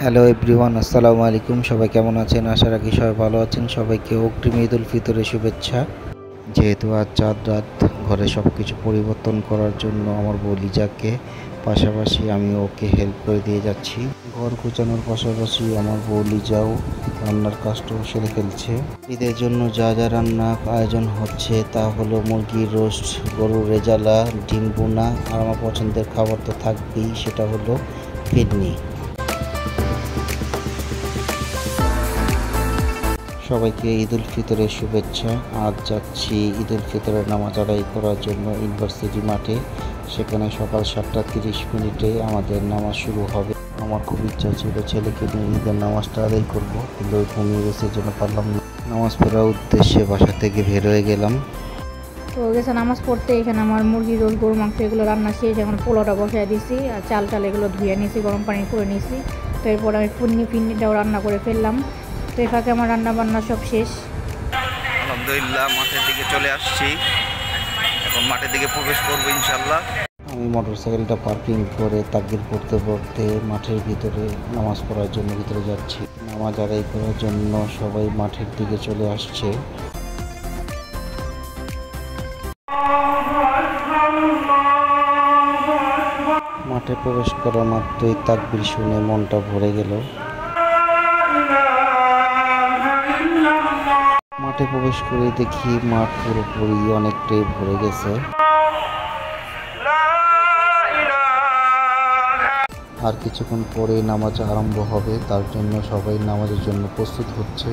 Hello everyone, আসসালামু আলাইকুম। সবাই কেমন আছেন? আশা রাখি সবাই ভালো আছেন। সবাইকে অগ্রিম ঈদ উল ফিতরের শুভেচ্ছা। যেহেতু আজ চাঁদ রাত, ঘরে সব কিছু পরিবর্তন করার জন্য আমার বউ লিজাকে, পাশাপাশি আমি ওকে হেল্প করে দিয়ে যাচ্ছি। ঘর গোছানোর পাশাপাশি আমার বউ লিজাও রান্নার কাজটাও সেরে ফেলছে। ঈদের জন্য যা যা রান্না আয়োজন হচ্ছে তা হলো মুরগির রোস্ট, গরুর রেজালা, ডিম বোনা, আর আমার পছন্দের খাবার তো থাকবেই, সেটা হলো ফিরনি। সবাইকে ঈদ উল ফিতরের শুভেচ্ছা। আজ যাচ্ছি ঈদ উল ফিতরের নামাজ আদায় করার জন্য ইউনিভার্সিটি মাঠে। সেখানে সকাল 7:30 আমাদের নামাজ শুরু হবে। আমার খুব ইচ্ছা ছিল ছেলেকে নিয়ে ঈদের নামাজটা আদায় করবো, কিন্তু ঘুমিয়ে গেছে, জন্য পারলাম না। নামাজ পড়ার উদ্দেশ্যে বাসা থেকে বের হয়ে গেলাম। তো গেছে নামাজ পড়তে। এখানে আমার মুরগির রোল, গরু মাংস এগুলো রান্না শেষ। এখন পোলাওটা বসায় দিছি, আর চাল এগুলো ধুয়ে নিয়েছি, গরম পানি করে নিয়েছি। তো এরপর আমি ফিরনিটাও রান্না করে ফেললাম। তো এই ফাঁকে আমার রান্না বান্না সব শেষ। আলহামদুলিল্লাহ মাঠের দিকে চলে আসছি, এখন মাঠের দিকে প্রবেশ করবো ইনশাল্লাহ। আমি মোটরসাইকেলটা পার্কিং করে তাকবীর পড়তে পড়তে মাঠের ভিতরে নামাজ পড়ার জন্য ভিতরে যাচ্ছি। নামাজ আদায় করার জন্য সবাই মাঠের দিকে চলে আসছে। মাঠে প্রবেশ করা মাত্রই তাকবীর শুনে মনটা ভরে গেল। মাঠে প্রবেশ করে দেখি মাঠ পুরোপুরি অনেকটাই ভরে গেছে। আর কিছুক্ষণ পরে নামাজ আরম্ভ হবে, তার জন্য সবাই নামাজের জন্য প্রস্তুত হচ্ছে।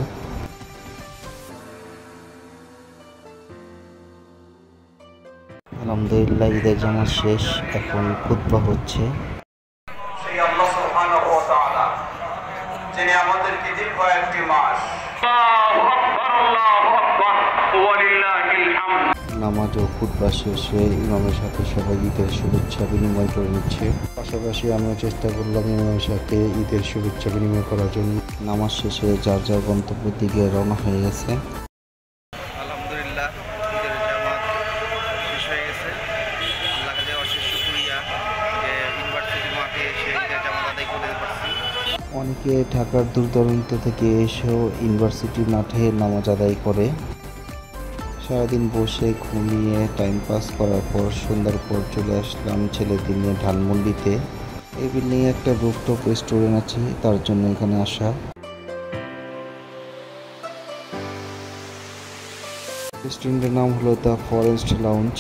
আলহামদুলিল্লাহ ঈদের জামাত শেষ, এখন খুতবা হচ্ছে। সেই আল্লাহ সুবহানাহু ওয়া তাআলা যিনি আমাদেরকে দীর্ঘ একটি মাস নামাজ ও খুতবা শেষে ইমামের সাথে সবাই ঈদের শুভেচ্ছা বিনিময় করে নিচ্ছে। পাশাপাশি আমিও চেষ্টা করলাম ইমামের সাথে ঈদের শুভেচ্ছা বিনিময় করার জন্য। নামাজ শেষে যার যার গন্তব্যের দিকে রওনা হয়ে গেছে। আলহামদুলিল্লাহ ঈদের জামাত শেষ হয়ে গেছে। আল্লাহ কাছে অশেষ শুকরিয়া যে ইউনিভার্সিটি মাঠে এসে ঈদের জামাত আদায় করতে পারছি। অনেকে ঢাকার দূর দূরান্ত থেকে এসেও ইউনিভার্সিটি মাঠে নামাজ আদায় করে। সারাদিন বসে ঘুমিয়ে টাইম পাস করার পর সন্ধ্যার পর চলে আসলাম ছেলেদের নিয়ে ধানমন্ডিতে। এই বিল্ডিংয়ে একটা রুফটপ রেস্টুরেন্ট আছে, তার জন্য এখানে আসা। রেস্টুরেন্টের নাম হলো দ্য ফরেস্ট লাউঞ্জ।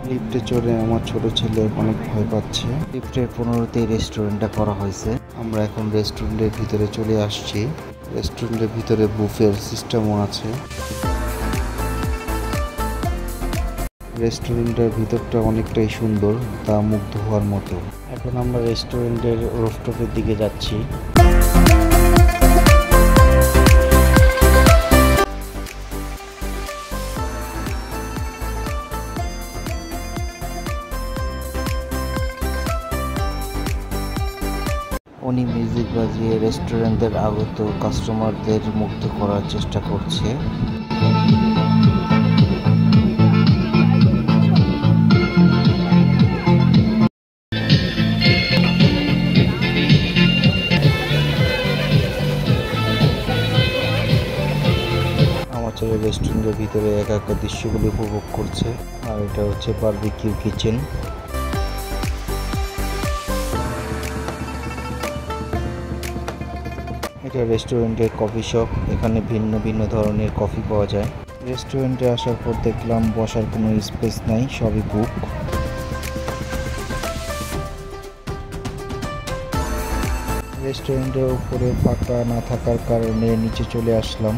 লিফটে চড়ে আমার ছোট ছেলে অনেক ভয় পাচ্ছে। লিফটের 15তেই রেস্টুরেন্টটা করা হয়েছে। আমরা এখন রেস্টুরেন্টের ভিতরে চলে আসছি। রেস্টুরেন্টের ভিতরে বুফের সিস্টেমও আছে। রেস্টুরেন্টের ভিতরটা অনেকটাই সুন্দর, তা মুগ্ধ হওয়ার মতো। এখন আমরা রেস্টুরেন্টের রুফটপের দিকে যাচ্ছি। উনি মিউজিক বাজিয়ে রেস্টুরেন্টের আগত কাস্টমারদের মুগ্ধ করার চেষ্টা করছে। আমার ছেলে রেস্টুরেন্টের ভিতরে একা একা দৃশ্যগুলি উপভোগ করছে। আর এটা হচ্ছে বারবিকিউ কিচেন। এটা রেস্টুরেন্টের কফি শপ, এখানে ভিন্ন ভিন্ন ধরনের কফি পাওয়া যায়। রেস্টুরেন্টে আসার পর দেখলাম বসার কোনো স্পেস নাই, সবই বুক। রেস্টুরেন্টের উপরে ফাঁকা না থাকার কারণে নিচে চলে আসলাম।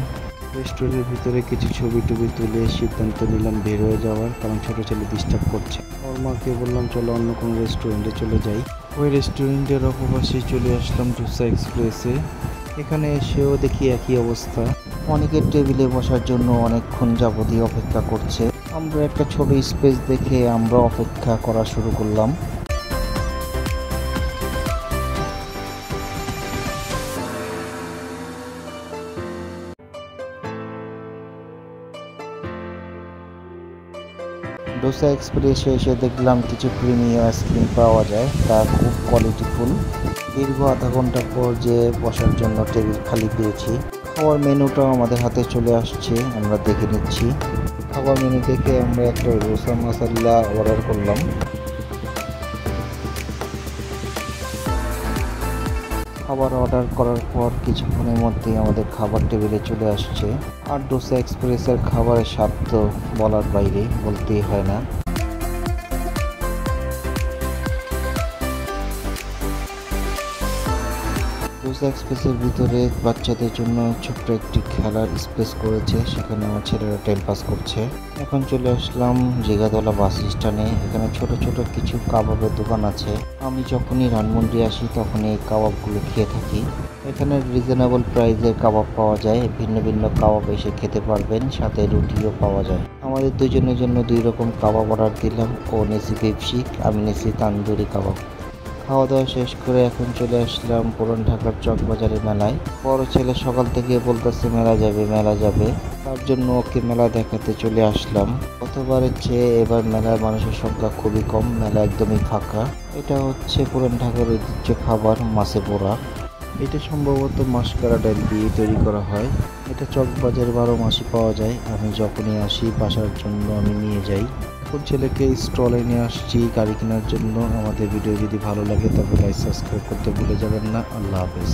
রেস্টুরেন্টের ভিতরে কিছু ছবি টবি তুলে সিদ্ধান্ত নিলাম বের হয়ে যাওয়ার, কারণ ছোটো ছেলে ডিস্টার্ব করছে। ওর মাকে বললাম চলো অন্য কোনো রেস্টুরেন্টে চলে যাই। ওই রেস্টুরেন্টের অপপাশে চলে আসলাম ঢুসা এক্সপ্রেসে। এখানে এসেও দেখি একই অবস্থা, অনেকের টেবিলে বসার জন্য অনেকক্ষণ যাবতীয় অপেক্ষা করছে। আমরা একটা ছোট স্পেস দেখে আমরা অপেক্ষা করা শুরু করলাম। ডোসা এক্সপ্রেসে এসে দেখলাম কিছু প্রিমিয়াম আইসক্রিম পাওয়া যায়, তা খুব কোয়ালিটিফুল। দীর্ঘ আধা ঘন্টা পর যে বসার জন্য টেবিল খালি পেয়েছি। খাবার মেনুটাও আমাদের হাতে চলে আসছে, আমরা দেখে নিচ্ছি। খাবার মেনু দেখে আমরা একটা ডোসা মশলা অর্ডার করলাম। খাবার অর্ডার করার পর কিছুক্ষণের মধ্যেই আমাদের খাবার টেবিলে চলে আসছে। আর ডোসা এক্সপ্রেসের খাবারের স্বাদ তো বলার বাইরে, বলতেই হয় না। ডোসা এক্সপ্রেসের ভিতরে বাচ্চাদের জন্য ছোট্ট একটি খেলার স্পেস করেছে, সেখানে আমার ছেলেরা টাইম পাস করছে। এখন চলে আসলাম জিগাতলা বাস স্ট্যান্ডে। এখানে ছোট ছোট কিছু কাবাবের দোকান আছে। আমি যখনই ধানমন্ডি আসি তখনই এই কাবাবগুলো খেয়ে থাকি। এখানে রিজনেবল প্রাইসের কাবাব পাওয়া যায়, ভিন্ন ভিন্ন কাবাব এসে খেতে পারবেন, সাথে রুটিও পাওয়া যায়। আমাদের দুজনের জন্য 2 রকম কাবাব অর্ডার দিলাম। ও নেসি পেপসি, আমি নেসি তান্দুরি কাবাব। খাওয়া দাওয়া শেষ করে এখন চলে আসলাম পুরান ঢাকার চকবাজারের মেলায়। বড় ছেলে সকাল থেকে বলতেছে মেলা যাবে, তার জন্য ওকে মেলা দেখাতে চলে আসলাম। গতবারের চেয়ে এবার মেলায় মানুষের সংখ্যা খুবই কম, মেলা একদমই ফাঁকা। এটা হচ্ছে পুরান ঢাকার ঐতিহ্য খাবার মাছে পোড়া। এটা সম্ভবত মাসকারা ডাল দিয়ে তৈরি করা হয়। এটা চকবাজারে 12 মাসই পাওয়া যায়। আমি যখনই আসি বাসার জন্য আমি নিয়ে যাই। এখন ছেলেকে স্টলে নিয়ে আসছি গাড়ি কেনার জন্য। আমাদের ভিডিও যদি ভালো লাগে তবে লাইক সাবস্ক্রাইব করতে ভুলে যাবেন না। আল্লাহ হাফেজ।